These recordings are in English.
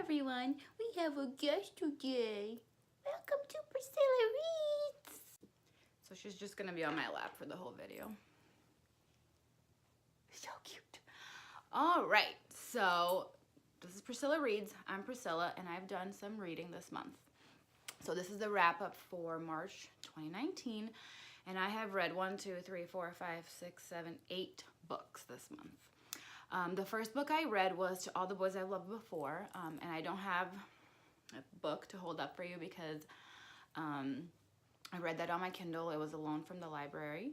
everyone, we have a guest today. Welcome to Priscilla Reads. So she's just gonna be on my lap for the whole video. So cute. All right, so this is Priscilla Reads. I'm Priscilla and I've done some reading this month. So this is the wrap up for March 2019 and I have read 8 books this month. The first book I read was To All the Boys I've Loved Before, and I don't have a book to hold up for you because I read that on my Kindle. It was a loan from the library.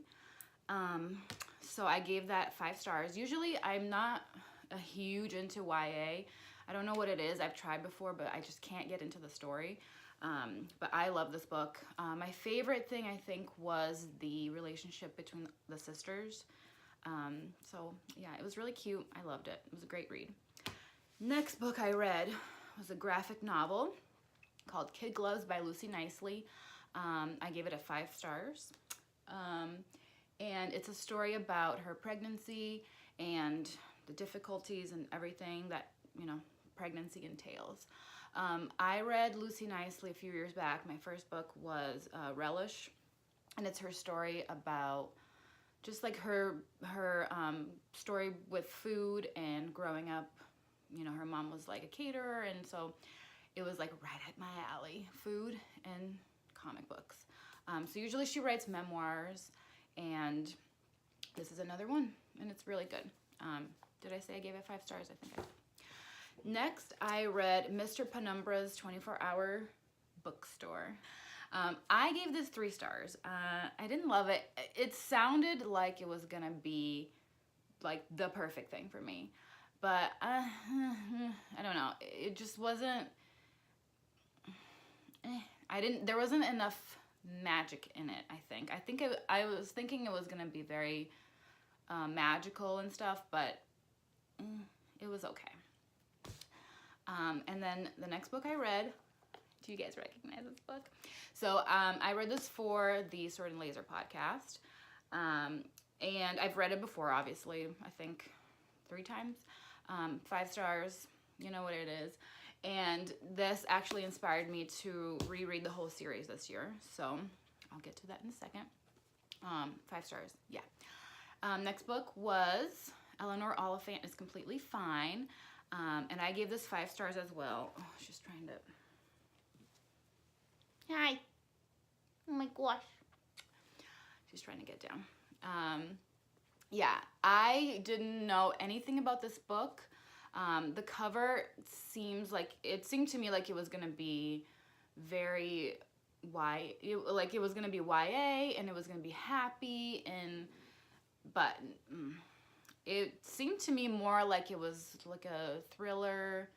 So I gave that 5 stars. Usually I'm not a huge into YA. I don't know what it is. I've tried before, but I just can't get into the story. But I love this book. My favorite thing, I think, was the relationship between the sisters. So yeah, it was really cute. I loved it. It was a great read. Next book I read was a graphic novel called Kid Gloves by Lucy Nicely. I gave it a 5 stars. And it's a story about her pregnancy and the difficulties and everything that, you know, pregnancy entails. I read Lucy Nicely a few years back. My first book was Relish, and it's her story about just like her story with food and growing up. You know, her mom was like a caterer, and so it was like right at my alley, food and comic books. So usually she writes memoirs, and this is another one, and it's really good. Did I say I gave it 5 stars? I think I did. Next, I read Mr. Penumbra's 24-Hour Bookstore. I gave this 3 stars. I didn't love it. It sounded like it was gonna be like the perfect thing for me, but I don't know. It just wasn't. There wasn't enough magic in it. I was thinking it was gonna be very magical and stuff, but it was okay. And then the next book I read, do you guys recognize this book? So I read this for the Sword and Laser podcast. And I've read it before, obviously, I think 3 times. 5 stars, you know what it is. And this actually inspired me to reread the whole series this year. So I'll get to that in a second. 5 stars, yeah. Next book was Eleanor Oliphant is Completely Fine. And I gave this 5 stars as well. Oh, she's trying to... Hi. Oh my gosh. She's trying to get down. Yeah, I didn't know anything about this book. The cover seemed to me like it was gonna be very it was gonna be YA and it was gonna be happy, but it seemed to me more like it was like a thriller,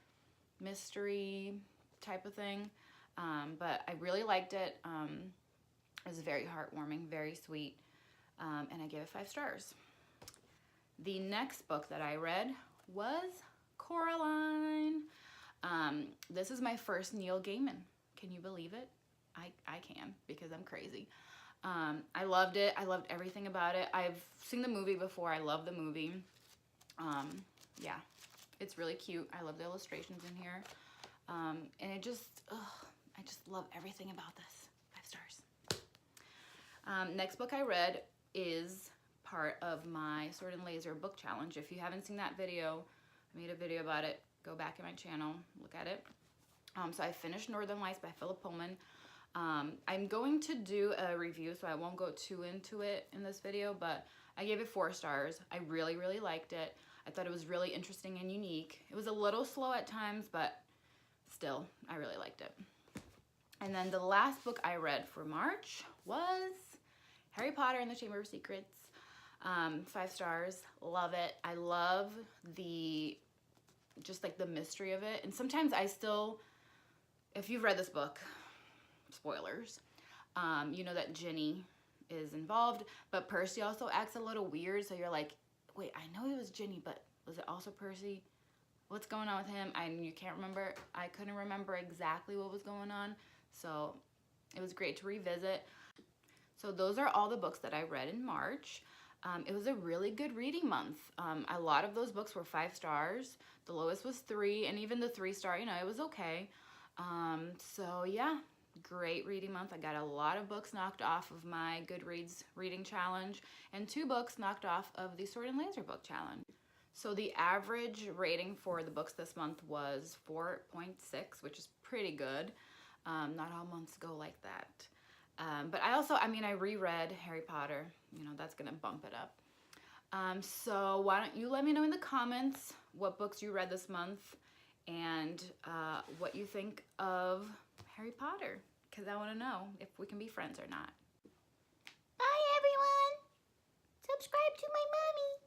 mystery type of thing. But I really liked it. It was very heartwarming, very sweet, and I gave it 5 stars. The next book that I read was Coraline. This is my first Neil Gaiman. Can you believe it? I can, because I'm crazy. I loved it. I loved everything about it. I've seen the movie before. I love the movie. Yeah, it's really cute. I love the illustrations in here. And it just, I just love everything about this. 5 stars. Next book I read is part of my Sword and Laser book challenge. If you haven't seen that video, I made a video about it. Go back in my channel, look at it. So I finished Northern Lights by Philip Pullman. I'm going to do a review, so I won't go too into it in this video, but I gave it 4 stars. I really, really liked it. I thought it was really interesting and unique. It was a little slow at times, but still, I really liked it. And then the last book I read for March was Harry Potter and the Chamber of Secrets. 5 stars, love it. I love just like the mystery of it. And sometimes I still, if you've read this book, spoilers, you know that Ginny is involved, but Percy also acts a little weird, so you're like, wait, I know it was Ginny, but was it also Percy? What's going on with him? You can't remember. I couldn't remember exactly what was going on, so it was great to revisit. So those are all the books that I read in March. It was a really good reading month. A lot of those books were 5 stars. The lowest was 3, and even the 3-star, you know, it was okay. So yeah, great reading month. I got a lot of books knocked off of my Goodreads reading challenge, and 2 books knocked off of the Sword and Laser book challenge. So the average rating for the books this month was 4.6, which is pretty good. Not all months go like that. But I reread Harry Potter. You know, that's gonna bump it up. So why don't you let me know in the comments what books you read this month and what you think of Harry Potter, because I want to know if we can be friends or not. Bye, everyone. Subscribe to my mommy.